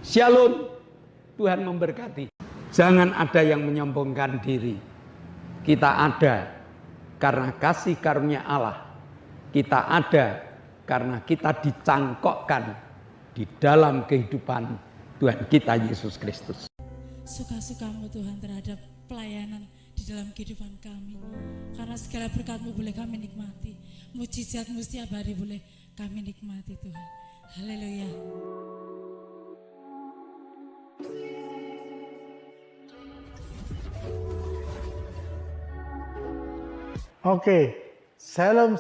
Shalom, Tuhan memberkati. Jangan ada yang menyombongkan diri. Kita ada karena kasih karunia Allah. Kita ada karena kita dicangkokkan di dalam kehidupan Tuhan kita Yesus Kristus. Suka-sukamu Tuhan terhadap pelayanan di dalam kehidupan kami. Karena segala berkat-Mu boleh kami nikmati. Mujizat-Mu setiap hari boleh kami nikmati Tuhan. Haleluya. Oke, shalom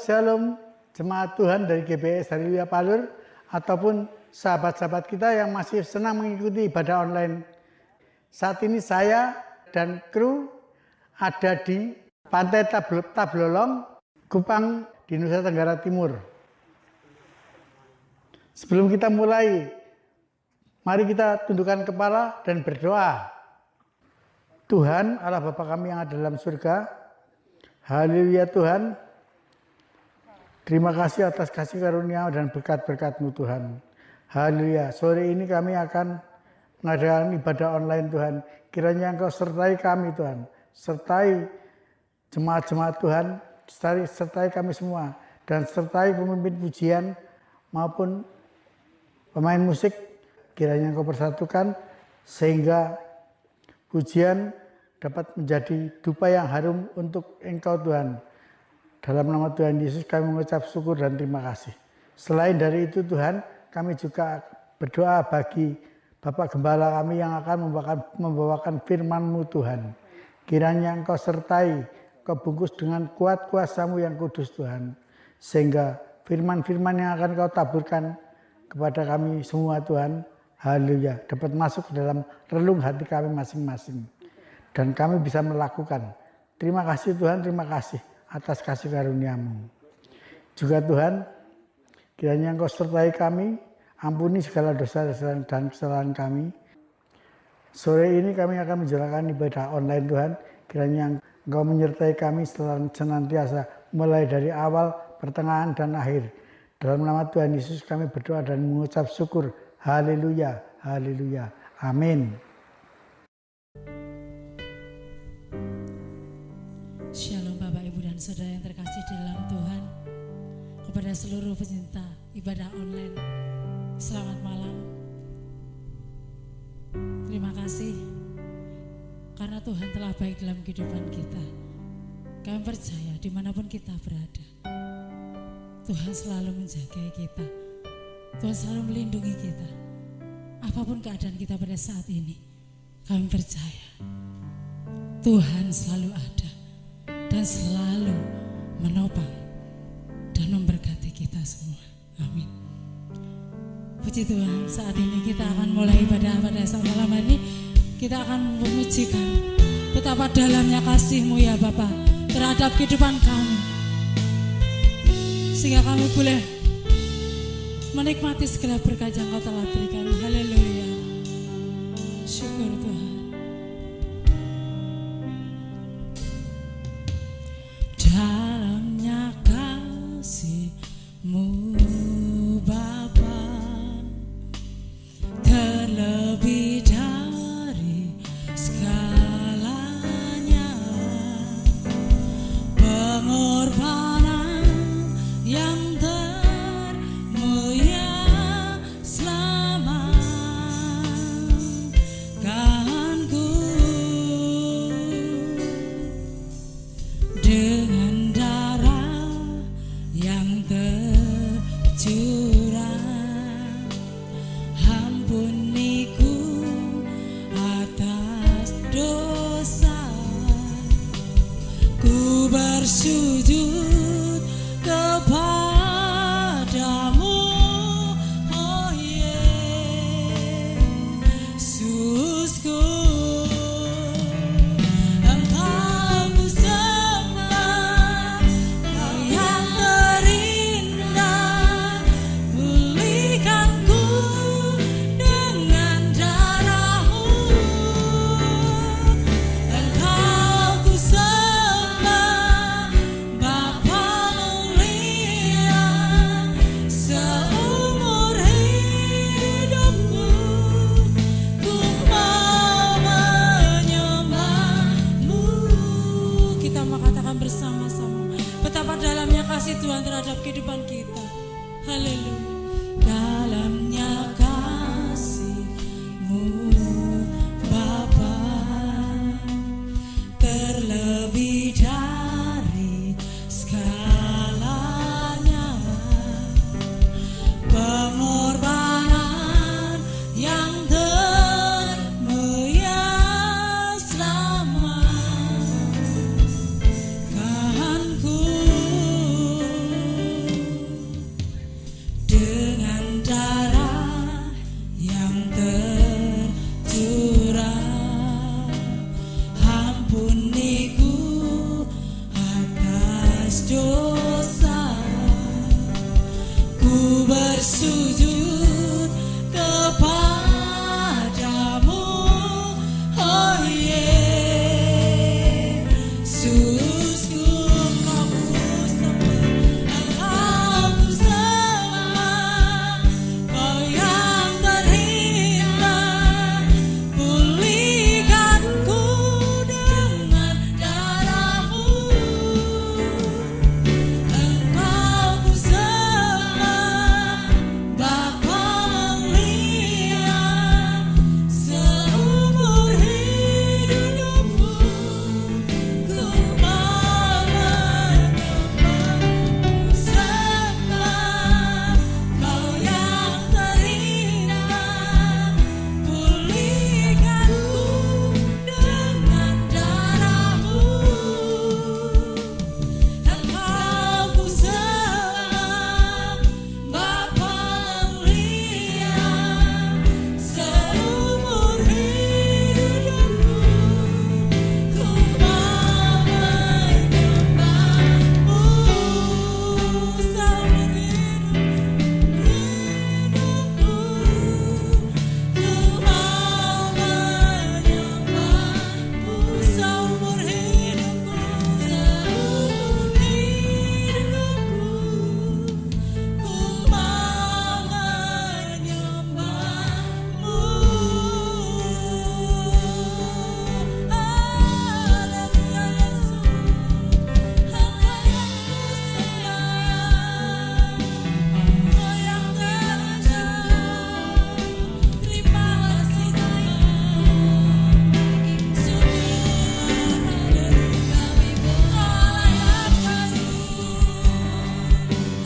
jemaat Tuhan dari GBS Haleluya Palur ataupun sahabat-sahabat kita yang masih senang mengikuti ibadah online. Saat ini saya dan kru ada di Pantai Tablolong, Kupang di Nusa Tenggara Timur. Sebelum kita mulai, mari kita tundukkan kepala dan berdoa. Tuhan Allah Bapa kami yang ada dalam surga, haleluya Tuhan, terima kasih atas kasih karunia dan berkat-berkat-Mu Tuhan. Haleluya, sore ini kami akan mengadakan ibadah online Tuhan. Kiranya Engkau sertai kami Tuhan, sertai jemaat-jemaat Tuhan, sertai kami semua, dan sertai pemimpin pujian maupun pemain musik. Kiranya Engkau persatukan sehingga pujian dapat menjadi dupa yang harum untuk Engkau Tuhan. Dalam nama Tuhan Yesus kami mengucap syukur dan terima kasih. Selain dari itu Tuhan, kami juga berdoa bagi Bapak Gembala kami yang akan membawakan firman-Mu Tuhan. Kiranya Engkau sertai, Engkau bungkus dengan kuat kuasa-Mu yang kudus Tuhan. Sehingga firman-firman yang akan Kau taburkan kepada kami semua Tuhan, haleluya, dapat masuk ke dalam relung hati kami masing-masing. Dan kami bisa melakukan. Terima kasih Tuhan, terima kasih atas kasih karunia-Mu. Juga Tuhan, kiranya Engkau sertai kami, ampuni segala dosa-dosa dan kesalahan kami. Sore ini kami akan menjalankan ibadah online Tuhan. Kiranya Engkau menyertai kami senantiasa, mulai dari awal, pertengahan, dan akhir. Dalam nama Tuhan Yesus kami berdoa dan mengucap syukur. Haleluya, haleluya, amin. Shalom Bapak Ibu dan Saudara yang terkasih di dalam Tuhan. Kepada seluruh pecinta ibadah online, selamat malam. Terima kasih karena Tuhan telah baik dalam kehidupan kita. Kami percaya dimanapun kita berada, Tuhan selalu menjaga kita. Tuhan selalu melindungi kita. Apapun keadaan kita pada saat ini, kami percaya Tuhan selalu ada dan selalu menopang dan memberkati kita semua. Amin. Puji Tuhan, saat ini kita akan mulai ibadah pada saat malam ini. Kita akan memujikan betapa dalamnya kasih-Mu ya Bapa terhadap kehidupan kami, sehingga kami boleh menikmati segala berkat yang Kau telah berikan. Haleluya, syukur Tuhan. Dalamnya kasih-Mu Bapa, terlebih dari segalanya, pengorbanan yang termulia selamatkanku dengan darah yang tercurah. Ampuniku atas dosa, ku bersujud kepadamu, oh Yesusku. Engkau ku sembah, Kau yang terindah, pulihkanku dengan darah-Mu. Engkau ku sembah, Bapa kasih Tuhan terhadap kehidupan kita. Haleluya. Dalamnya kasih-Mu Bapa, terlebih dari segalanya, pengorbanan yang termeyas lama kanku, dengan darah yang tercurah, ampuniku atas dosa. Ku bersujud kepadamu, oh Yesus. Engkau ku sembah, Kau yang terhina, pulihkanku dengan darah-Mu. Engkau ku sembah, Bapa mulia, seumur hidupku ku mau menyembah-Mu. Sembah, Kau yang terhina, pulihkanku dengan darah-Mu. Engkau ku sembah, Bapa mulia, seumur hidupku ku mau menyembah-Mu. Seumur hidupku ku mau menyembah-Mu. Seumur hidupku, seumur hidupku ku mau menyembah-Mu. Haleluya Yesus, Engkau yang ku sembah, Kau yang terajaib. Terima kasih Tuhan. Syukur, haleluya. Allah yang baik,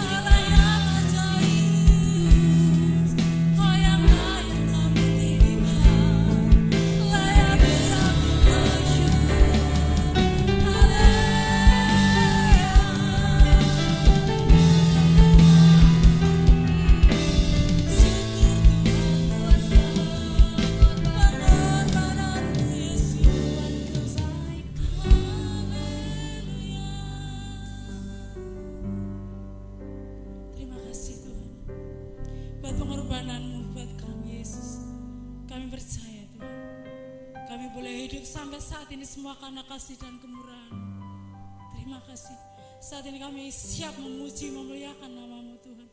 Allah yang ajaib, Kau yang layak kami tinggikan, layak beramu bersyukur. Terima kasih Tuhan buat pengorbanan-Mu buat kami Yesus. Kami percaya Tuhan, kami boleh hidup sampai saat ini semua karena kasih dan kemurahan. Terima kasih. Saat ini kami siap memuji, memuliakan nama-Mu Tuhan.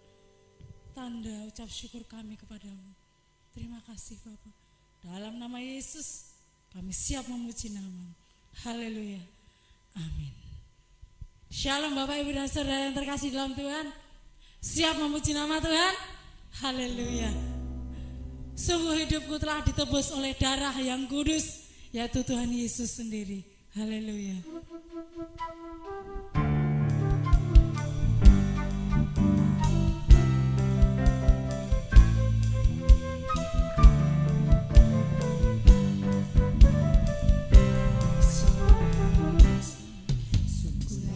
Tanda ucap syukur kami kepadamu. Terima kasih Bapa. Dalam nama Yesus kami siap memuji nama-Mu. Haleluya. Amin. Shalom Bapak Ibu dan Saudara yang terkasih dalam Tuhan. Siap memuji nama Tuhan. Haleluya. Sungguh hidupku telah ditebus oleh darah yang kudus, yaitu Tuhan Yesus sendiri. Haleluya.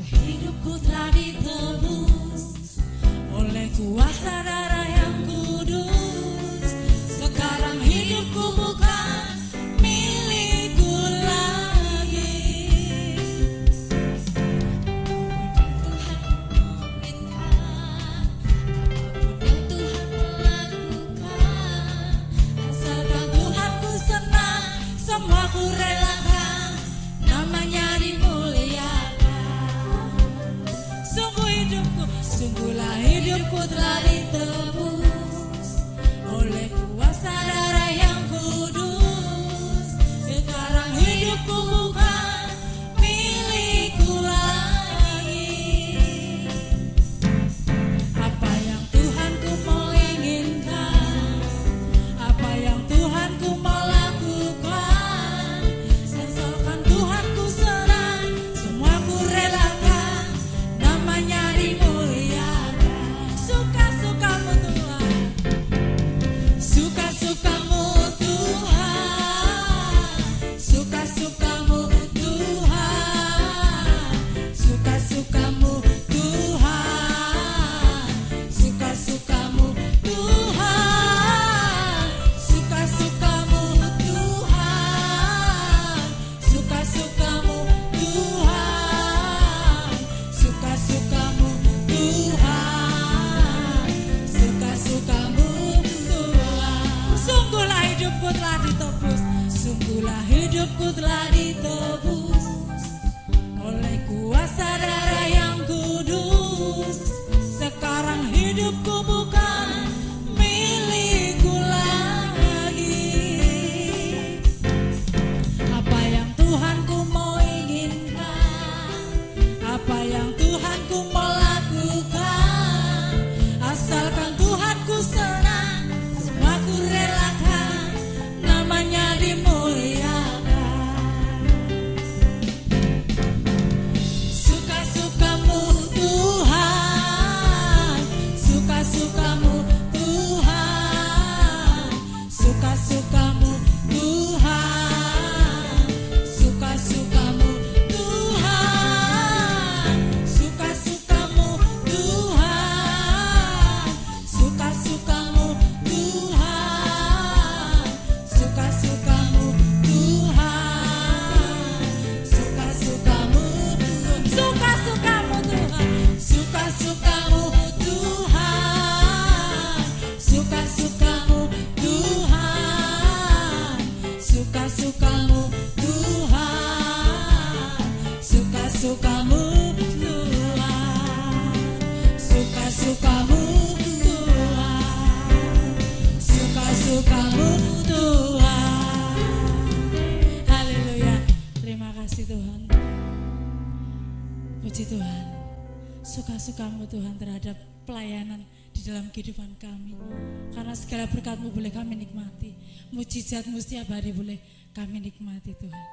Hidupku telah ditebus oleh kuasa darah yang kudus. Sekarang hidupku bukan milikku lagi. Sungguh apa yang Tuhanku mau lakukan, asalkan Tuhanku senang, semua ku relakan, namanya dimuliakan. Suka-sukamu Tuhan, suka-sukamu Tuhan, suka-sukamu Tuhan, suka-sukamu Tuhan, suka-sukamu Tuhan, suka-sukamu Tuhan, suka-sukamu Tuhan, suka-sukamu Tuhan, suka-sukamu Tuhan, suka-sukamu Tuhan, suka-sukamu Tuhan, suka-sukamu Tuhan, suka-sukamu Tuhan, suka-sukamu Tuhan, suka-sukamu Tuhan. Haleluya. Terima kasih Tuhan. Puji Tuhan. Suka-sukamu Tuhan terhadap pelayanan di dalam kehidupan kami. Karena segala berkat-Mu boleh kami nikmati. Mujizat-Mu setiap hari boleh kami nikmati Tuhan.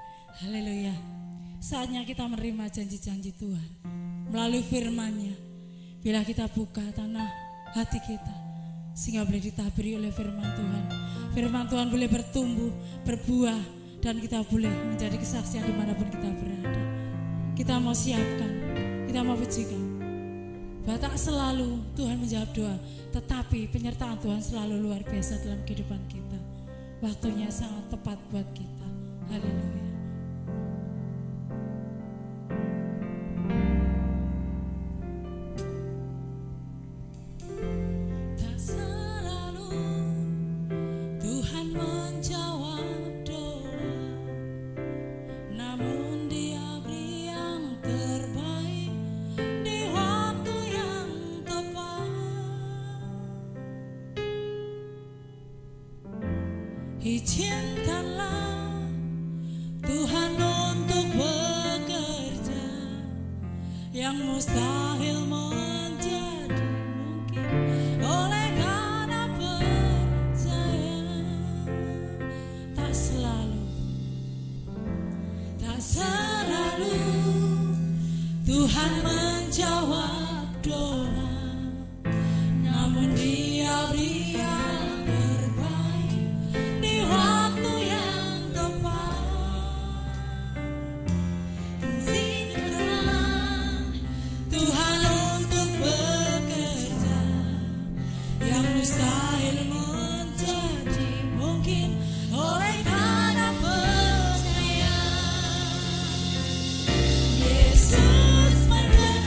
Haleluya. Saatnya kita menerima janji-janji Tuhan melalui firman-Nya. Bila kita buka tanah hati kita, sehingga boleh ditaburi oleh firman Tuhan. Firman Tuhan boleh bertumbuh, berbuah, dan kita boleh menjadi kesaksian dimanapun kita berada. Kita mau siapkan, kita mau pujikan. Bahwa tak selalu Tuhan menjawab doa, tetapi penyertaan Tuhan selalu luar biasa dalam kehidupan kita. Waktunya sangat tepat buat kita. Haleluya. Tak selalu Tuhan menjawab doa, namun Dia beri yang terbaik di waktu yang tepat. Izinkanlah Tuhan untuk bekerja, yang mustahil menjadi mungkin oleh karena percaya. Tak selalu Tuhan menjawab doa, namun Dia beri yang terbaik di waktu yang tepat. Izinkanlah Tuhan untuk bekerja, yang mustahil menjadi mungkin oleh karena percaya. Yesus mendengar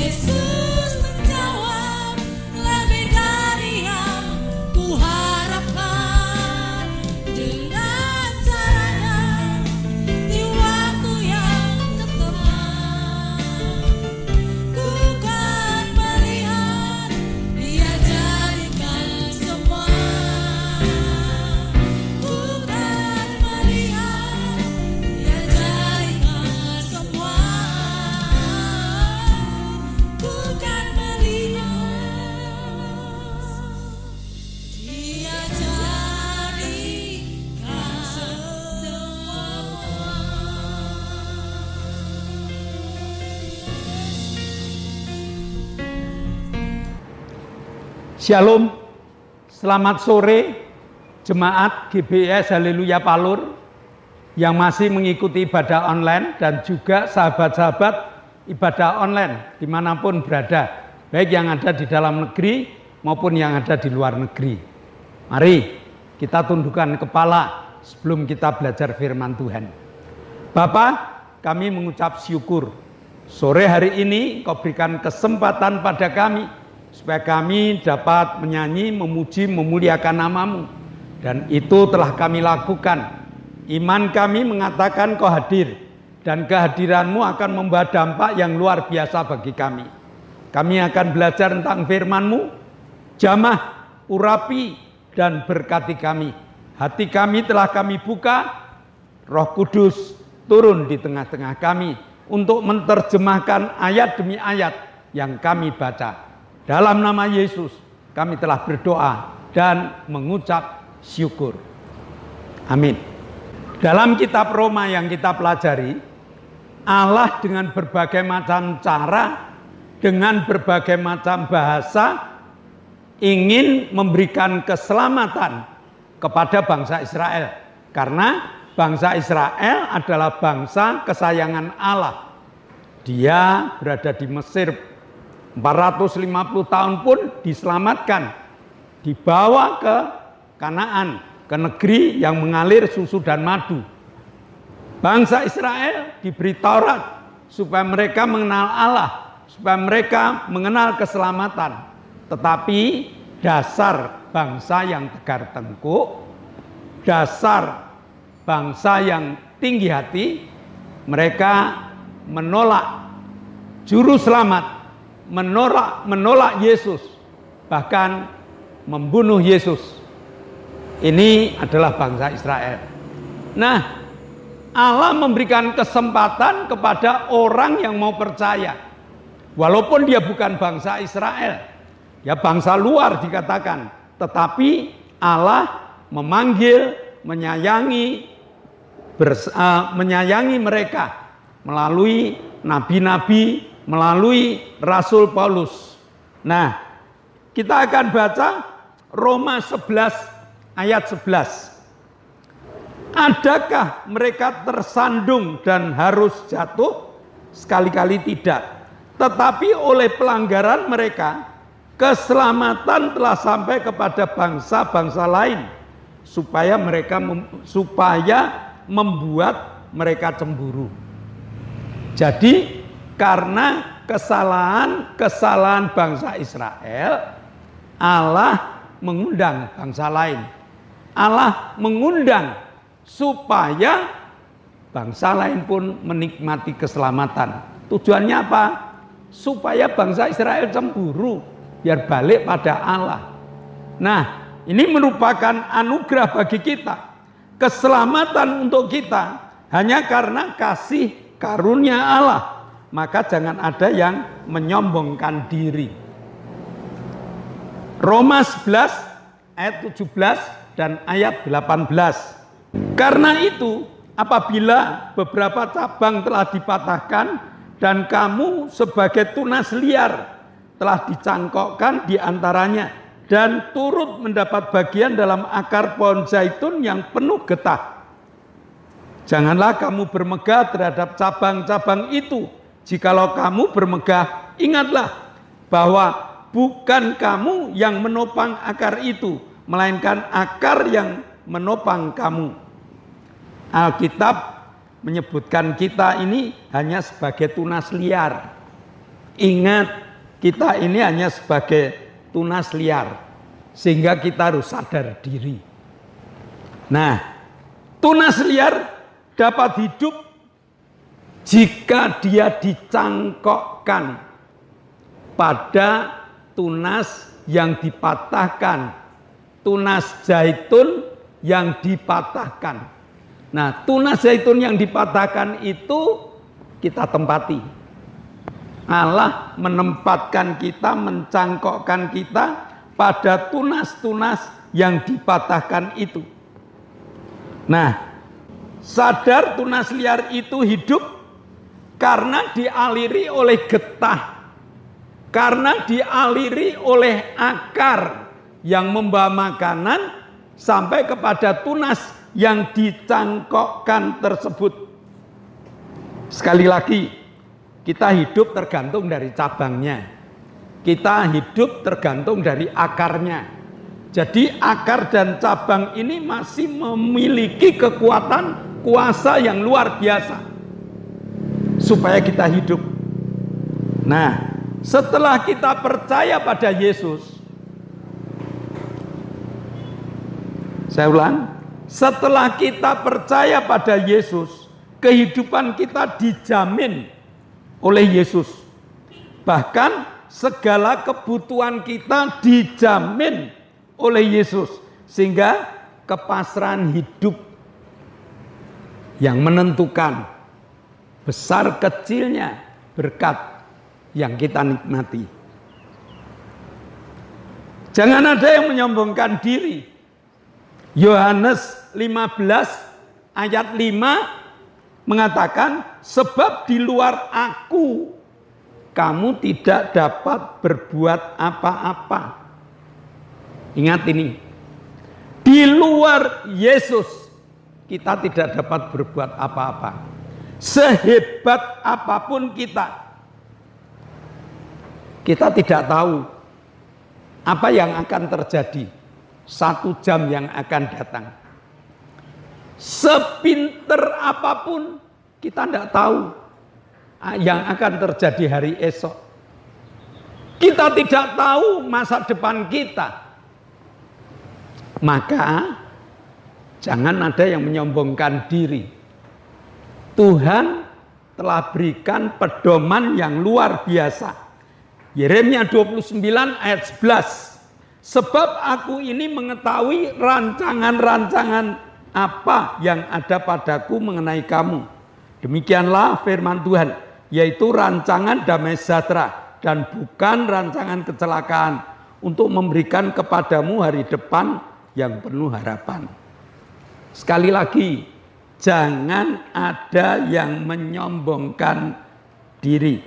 Yesus menjawab lebih dari yang ku harapkan, dengan caranya di waktu yang tepat. Ku kan melihat Dia jadikan semua. Ku kan melihat Dia jadikan semua. Ku kan melihat Dia jadikan semua. Shalom, selamat sore jemaat GBS Haleluya Palur yang masih mengikuti ibadah online dan juga sahabat-sahabat ibadah online dimanapun berada, baik yang ada di dalam negeri maupun yang ada di luar negeri. Mari kita tundukkan kepala sebelum kita belajar firman Tuhan. Bapa, kami mengucap syukur sore hari ini Kau berikan kesempatan pada kami supaya kami dapat menyanyi, memuji, memuliakan nama-Mu. Dan itu telah kami lakukan. Iman kami mengatakan Kau hadir, dan kehadiran-Mu akan membawa dampak yang luar biasa bagi kami. Kami akan belajar tentang firman-Mu, jamah, urapi, dan berkati kami. Hati kami telah kami buka, Roh Kudus turun di tengah-tengah kami untuk menerjemahkan ayat demi ayat yang kami baca. Dalam nama Yesus kami telah berdoa dan mengucap syukur. Amin. Dalam kitab Roma yang kita pelajari, Allah dengan berbagai macam cara, dengan berbagai macam bahasa, ingin memberikan keselamatan kepada bangsa Israel. Karena bangsa Israel adalah bangsa kesayangan Allah. Dia berada di Mesir 450 tahun pun diselamatkan, dibawa ke Kanaan, ke negeri yang mengalir susu dan madu. Bangsa Israel diberi Taurat supaya mereka mengenal Allah, supaya mereka mengenal keselamatan. Tetapi dasar bangsa yang tegar tengkuk, dasar bangsa yang tinggi hati, mereka menolak juru selamat, menolak Yesus, bahkan membunuh Yesus. Ini adalah bangsa Israel. Nah, Allah memberikan kesempatan kepada orang yang mau percaya. Walaupun dia bukan bangsa Israel, ya bangsa luar dikatakan, tetapi Allah memanggil, menyayangi mereka melalui nabi-nabi, melalui Rasul Paulus. Nah, kita akan baca Roma 11 ayat 11. Adakah mereka tersandung dan harus jatuh? Sekali-kali tidak. Tetapi oleh pelanggaran mereka, keselamatan telah sampai kepada bangsa-bangsa lain, supaya membuat mereka cemburu. Jadi karena kesalahan bangsa Israel, Allah mengundang bangsa lain. Allah mengundang supaya bangsa lain pun menikmati keselamatan. Tujuannya apa? Supaya bangsa Israel cemburu, biar balik pada Allah. Nah, ini merupakan anugerah bagi kita. Keselamatan untuk kita hanya karena kasih karunia Allah. Maka jangan ada yang menyombongkan diri. Roma 11 ayat 17 dan ayat 18. Karena itu, apabila beberapa cabang telah dipatahkan dan kamu sebagai tunas liar telah dicangkokkan di antaranya dan turut mendapat bagian dalam akar pohon zaitun yang penuh getah, janganlah kamu bermegah terhadap cabang-cabang itu. Jikalau kamu bermegah, ingatlah bahwa bukan kamu yang menopang akar itu, melainkan akar yang menopang kamu. Alkitab menyebutkan kita ini hanya sebagai tunas liar. Ingat, kita ini hanya sebagai tunas liar, sehingga kita harus sadar diri. Nah, tunas liar dapat hidup jika dia dicangkokkan pada tunas yang dipatahkan, tunas zaitun yang dipatahkan. Nah, tunas zaitun yang dipatahkan itu kita tempati. Allah menempatkan kita, mencangkokkan kita pada tunas-tunas yang dipatahkan itu. Nah, sadar tunas liar itu hidup karena dialiri oleh getah, karena dialiri oleh akar yang membawa makanan sampai kepada tunas yang dicangkokkan tersebut. Sekali lagi, kita hidup tergantung dari cabangnya, kita hidup tergantung dari akarnya. Jadi akar dan cabang ini masih memiliki kekuatan, kuasa yang luar biasa supaya kita hidup. Nah, setelah kita percaya pada Yesus, saya ulang, setelah kita percaya pada Yesus, kehidupan kita dijamin oleh Yesus. Bahkan segala kebutuhan kita dijamin oleh Yesus, sehingga kepasrahan hidup yang menentukan besar kecilnya berkat yang kita nikmati. Jangan ada yang menyombongkan diri. Yohanes 15 ayat 5 mengatakan, sebab di luar aku kamu tidak dapat berbuat apa-apa. Ingat ini, di luar Yesus kita tidak dapat berbuat apa-apa. Sehebat apapun kita tidak tahu apa yang akan terjadi 1 jam yang akan datang. Sepinter apapun kita tidak tahu yang akan terjadi hari esok. Kita tidak tahu masa depan kita. Maka jangan ada yang menyombongkan diri. Tuhan telah berikan pedoman yang luar biasa. Yeremia 29 ayat 11. Sebab aku ini mengetahui rancangan-rancangan apa yang ada padaku mengenai kamu. Demikianlah firman Tuhan, yaitu rancangan damai sejahtera dan bukan rancangan kecelakaan, untuk memberikan kepadamu hari depan yang penuh harapan. Sekali lagi, jangan ada yang menyombongkan diri.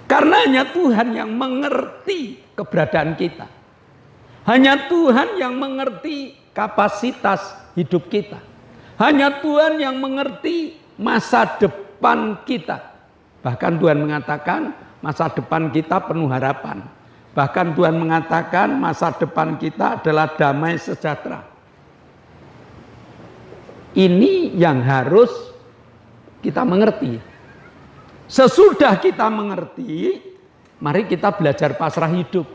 Karena hanya Tuhan yang mengerti keberadaan kita. Hanya Tuhan yang mengerti kapasitas hidup kita. Hanya Tuhan yang mengerti masa depan kita. Bahkan Tuhan mengatakan masa depan kita penuh harapan. Bahkan Tuhan mengatakan masa depan kita adalah damai sejahtera. Ini yang harus kita mengerti. Sesudah kita mengerti, mari kita belajar pasrah hidup.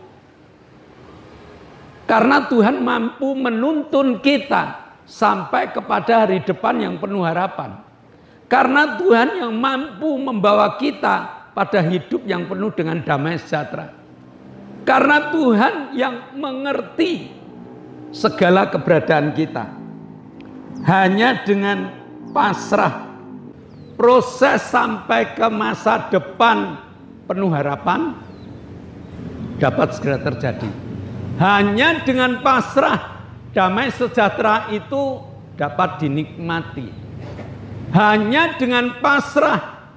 Karena Tuhan mampu menuntun kita sampai kepada hari depan yang penuh harapan. Karena Tuhan yang mampu membawa kita pada hidup yang penuh dengan damai sejahtera. Karena Tuhan yang mengerti segala keberadaan kita. Hanya dengan pasrah, proses sampai ke masa depan penuh harapan dapat segera terjadi. Hanya dengan pasrah, damai sejahtera itu dapat dinikmati. Hanya dengan pasrah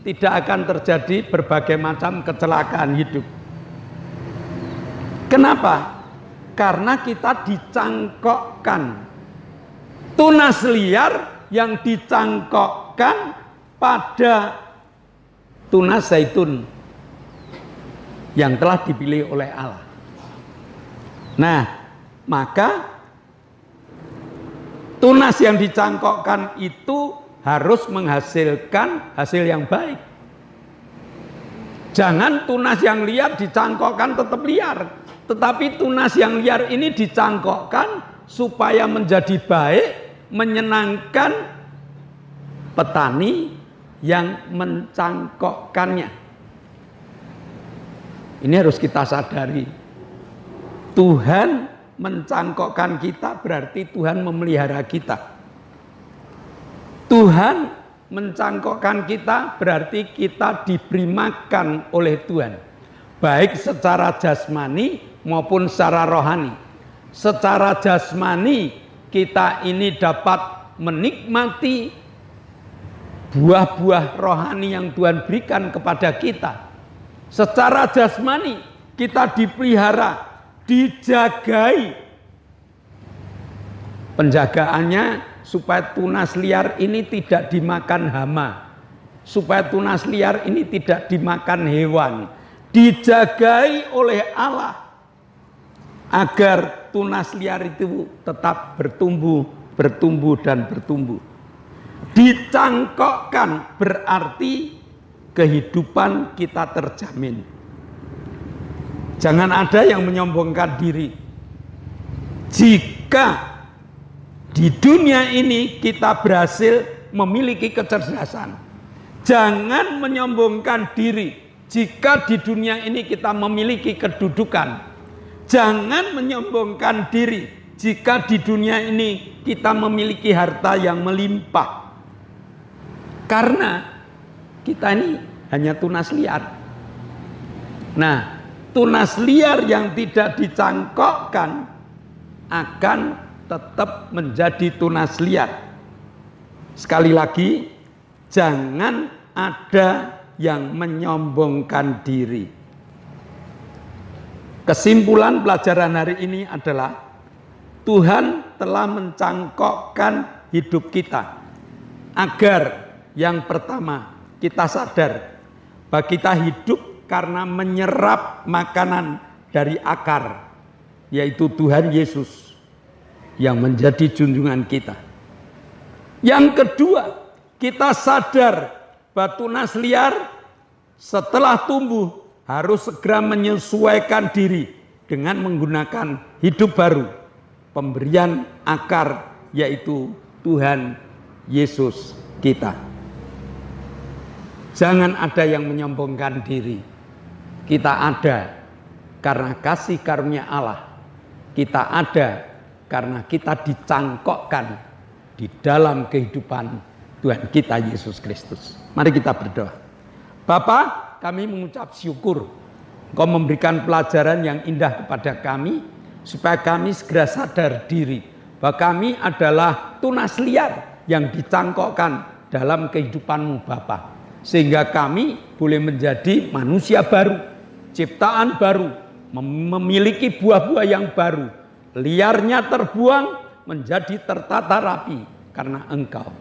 tidak akan terjadi berbagai macam kecelakaan hidup. Kenapa? Karena kita dicangkokkan. Tunas liar yang dicangkokkan pada tunas zaitun yang telah dipilih oleh Allah. Nah, maka tunas yang dicangkokkan itu harus menghasilkan hasil yang baik. Jangan tunas yang liar dicangkokkan tetap liar, tetapi tunas yang liar ini dicangkokkan supaya menjadi baik, menyenangkan petani yang mencangkokkannya. Ini harus kita sadari. Tuhan mencangkokkan kita berarti Tuhan memelihara kita. Tuhan mencangkokkan kita berarti kita diberi makan oleh Tuhan, baik secara jasmani maupun secara rohani. Secara jasmani kita ini dapat menikmati buah-buah rohani yang Tuhan berikan kepada kita. Secara jasmani kita dipelihara, dijagai. Penjagaannya supaya tunas liar ini tidak dimakan hama, supaya tunas liar ini tidak dimakan hewan, dijagai oleh Allah agar tunas liar itu tetap bertumbuh dan bertumbuh. Dicangkokkan berarti kehidupan kita terjamin. Jangan ada yang menyombongkan diri. Jika di dunia ini kita berhasil memiliki kecerdasan, jangan menyombongkan diri. Jika di dunia ini kita memiliki kedudukan, jangan menyombongkan diri. Jika di dunia ini kita memiliki harta yang melimpah, karena kita ini hanya tunas liar. Nah, tunas liar yang tidak dicangkokkan akan tetap menjadi tunas liar. Sekali lagi, jangan ada yang menyombongkan diri. Kesimpulan pelajaran hari ini adalah Tuhan telah mencangkokkan hidup kita agar yang pertama kita sadar bahwa kita hidup karena menyerap makanan dari akar, yaitu Tuhan Yesus yang menjadi junjungan kita. Yang kedua, kita sadar bahwa tunas liar setelah tumbuh harus segera menyesuaikan diri dengan menggunakan hidup baru, pemberian akar, yaitu Tuhan Yesus kita. Jangan ada yang menyombongkan diri. Kita ada karena kasih karunia Allah. Kita ada karena kita dicangkokkan di dalam kehidupan Tuhan kita Yesus Kristus. Mari kita berdoa. Bapa, kami mengucap syukur Engkau memberikan pelajaran yang indah kepada kami, supaya kami segera sadar diri bahwa kami adalah tunas liar yang dicangkokkan dalam kehidupan-Mu Bapa, sehingga kami boleh menjadi manusia baru, ciptaan baru, memiliki buah-buah yang baru. Liarnya terbuang menjadi tertata rapi karena Engkau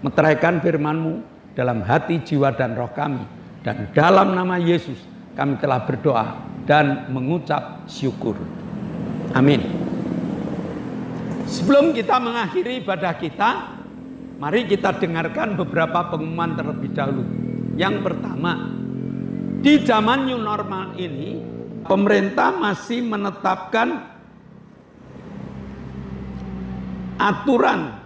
meteraikan firman-Mu dalam hati, jiwa, dan roh kami. Dan dalam nama Yesus kami telah berdoa dan mengucap syukur. Amin. Sebelum kita mengakhiri ibadah kita, mari kita dengarkan beberapa pengumuman terlebih dahulu. Yang pertama, di zaman new normal ini, pemerintah masih menetapkan aturan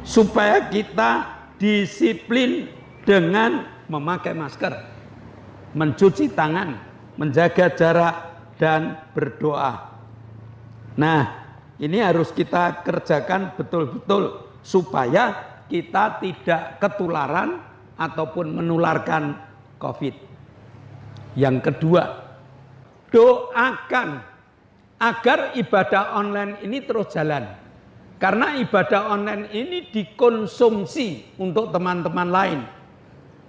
supaya kita disiplin dengan memakai masker, mencuci tangan, menjaga jarak, dan berdoa. Nah, ini harus kita kerjakan betul-betul supaya kita tidak ketularan ataupun menularkan COVID. Yang kedua, doakan agar ibadah online ini terus jalan. Karena ibadah online ini dikonsumsi untuk teman-teman lain.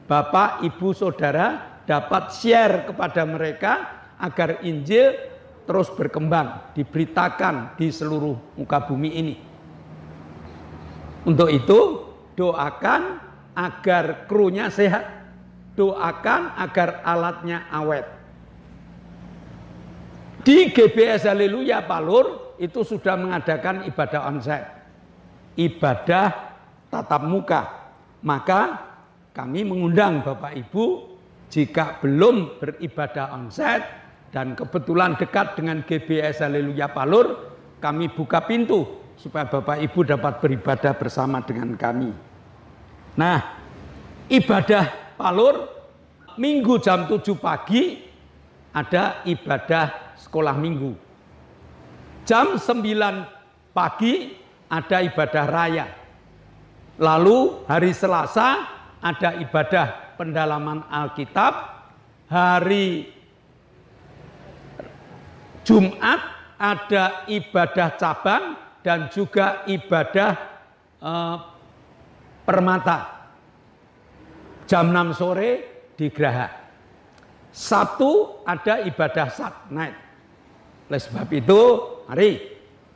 Bapak, Ibu, Saudara dapat share kepada mereka agar Injil terus berkembang, diberitakan di seluruh muka bumi ini. Untuk itu, doakan agar krunya sehat, doakan agar alatnya awet. Di GBS Haleluya Palur itu sudah mengadakan ibadah onsite, ibadah tatap muka. Maka kami mengundang Bapak Ibu, Jika belum beribadah onsite dan kebetulan dekat dengan GBS Haleluya Palur, kami buka pintu supaya Bapak Ibu dapat beribadah bersama dengan kami. Nah, ibadah Palur Minggu jam 7 pagi ada ibadah sekolah minggu. Jam 9 pagi ada ibadah raya. Lalu hari Selasa ada ibadah pendalaman Alkitab. Hari Jumat ada ibadah cabang dan juga ibadah permata. Jam 6 sore di Graha. Sabtu ada ibadah Sat Night. Oleh sebab itu, mari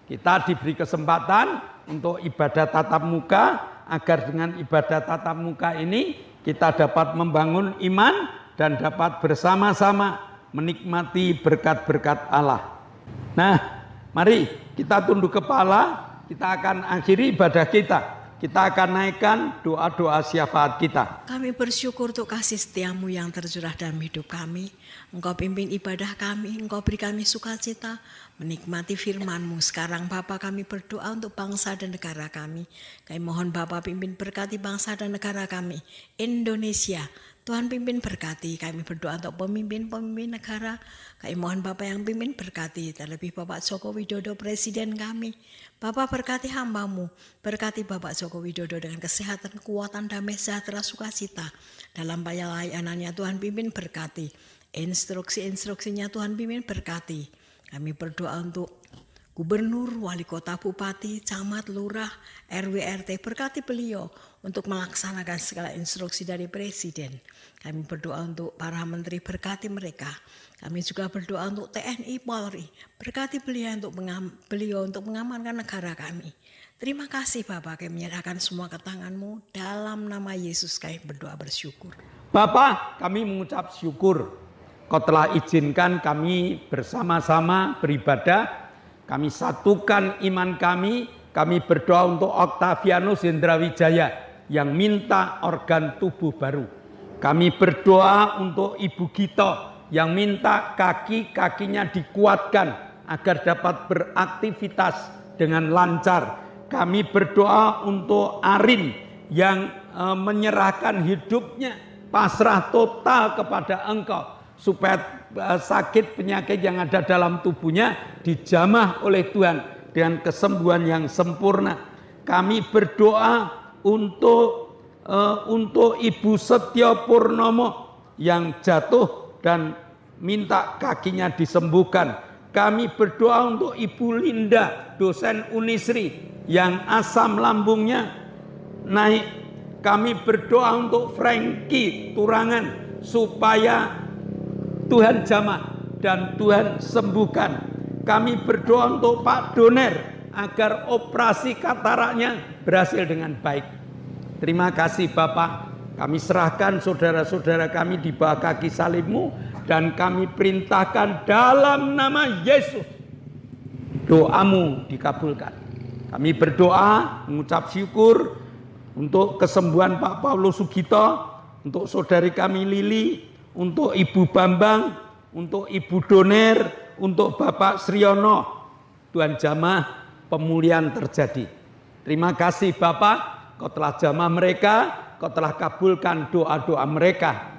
kita diberi kesempatan untuk ibadah tatap muka, agar dengan ibadah tatap muka ini kita dapat membangun iman dan dapat bersama-sama menikmati berkat-berkat Allah. Nah, mari kita tunduk kepala, kita akan akhiri ibadah kita. Kita akan naikkan doa-doa syafaat kita. Kami bersyukur untuk kasih setiamu yang tercurah dalam hidup kami. Engkau pimpin ibadah kami, Engkau beri kami sukacita, menikmati firman-Mu. Sekarang Bapa, kami berdoa untuk bangsa dan negara kami. Kami mohon Bapa pimpin berkati bangsa dan negara kami, Indonesia. Tuhan pimpin berkati, kami berdoa untuk pemimpin-pemimpin negara. Kami mohon Bapak yang pimpin berkati, terlebih Bapak Joko Widodo Presiden kami. Bapak berkati hamba-Mu, berkati Bapak Joko Widodo dengan kesehatan, kekuatan, damai, sejahtera, sukacita. Dalam pelayanannya Tuhan pimpin berkati, instruksi-instruksinya Tuhan pimpin berkati. Kami berdoa untuk Gubernur, Wali Kota, Bupati, Camat, Lurah, RW, RT, berkati beliau untuk melaksanakan segala instruksi dari Presiden. Kami berdoa untuk para menteri, berkati mereka. Kami juga berdoa untuk TNI, Polri, berkati beliau untuk mengamankan negara kami. Terima kasih Bapak, kami menyerahkan semua ke tangan-Mu. Dalam nama Yesus kami berdoa bersyukur. Bapak, kami mengucap syukur. Kau telah izinkan kami bersama-sama beribadah. Kami satukan iman kami. Kami berdoa untuk Octavianus Hendrawijaya yang minta organ tubuh baru. Kami berdoa untuk Ibu Gito yang minta kaki-kakinya dikuatkan agar dapat beraktivitas dengan lancar. Kami berdoa untuk Arin yang menyerahkan hidupnya pasrah total kepada Engkau, supaya sakit penyakit yang ada dalam tubuhnya dijamah oleh Tuhan dengan kesembuhan yang sempurna. Kami berdoa untuk Ibu Setyo Purnomo yang jatuh dan minta kakinya disembuhkan. Kami berdoa untuk Ibu Linda, dosen Unisri yang asam lambungnya naik. Kami berdoa untuk Frankie Turangan supaya Tuhan jamah dan Tuhan sembuhkan. Kami berdoa untuk Pak Doner agar operasi kataraknya berhasil dengan baik. Terima kasih Bapak. Kami serahkan saudara-saudara kami di bawah kaki salib-Mu dan kami perintahkan dalam nama Yesus, doa-Mu dikabulkan. Kami berdoa mengucap syukur untuk kesembuhan Pak Paulus Sugito, untuk saudari kami Lili, untuk Ibu Bambang, untuk Ibu Doner, untuk Bapak Sriono. Tuhan jamah, pemulihan terjadi. Terima kasih Bapak, Kau telah jamah mereka, Kau telah kabulkan doa-doa mereka.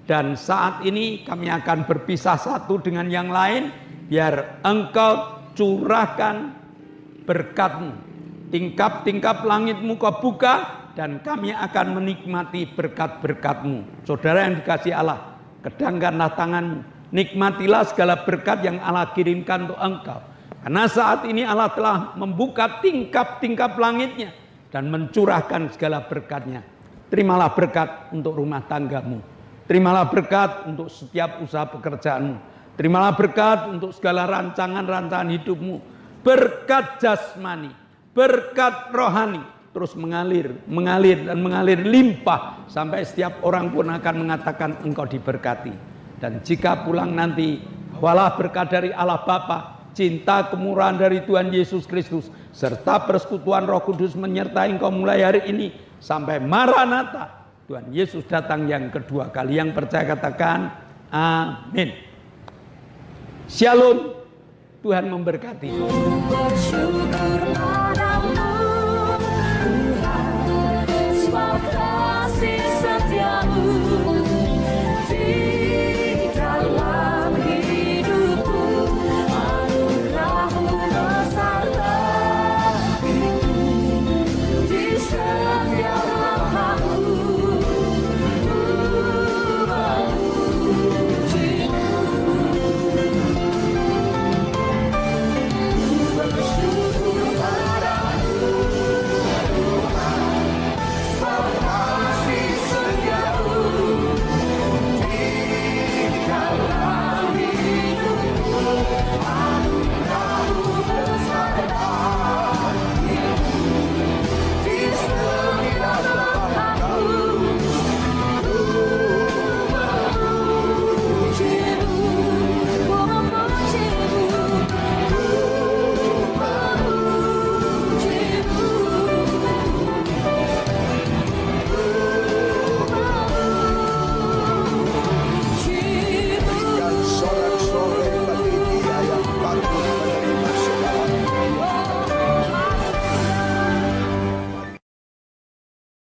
Dan saat ini kami akan berpisah satu dengan yang lain, biar Engkau curahkan berkat-Mu. Tingkap-tingkap langit-Mu Kau buka, dan kami akan menikmati berkat-berkat-Mu. Saudara yang dikasihi Allah, kedangkanlah tangan-Mu, nikmatilah segala berkat yang Allah kirimkan untuk engkau. Karena saat ini Allah telah membuka tingkap-tingkap langitnya dan mencurahkan segala berkatnya. Terimalah berkat untuk rumah tanggamu. Terimalah berkat untuk setiap usaha pekerjaanmu. Terimalah berkat untuk segala rancangan-rancangan hidupmu. Berkat jasmani, berkat rohani, terus mengalir dan mengalir limpah sampai setiap orang pun akan mengatakan engkau diberkati. Dan jika pulang nanti, bawalah berkat dari Allah Bapa, cinta kemurahan dari Tuhan Yesus Kristus, serta persekutuan Roh Kudus menyertai engkau mulai hari ini sampai Maranatha, Tuhan Yesus datang yang kedua kali. Yang percaya katakan amin. Shalom. Tuhan memberkati.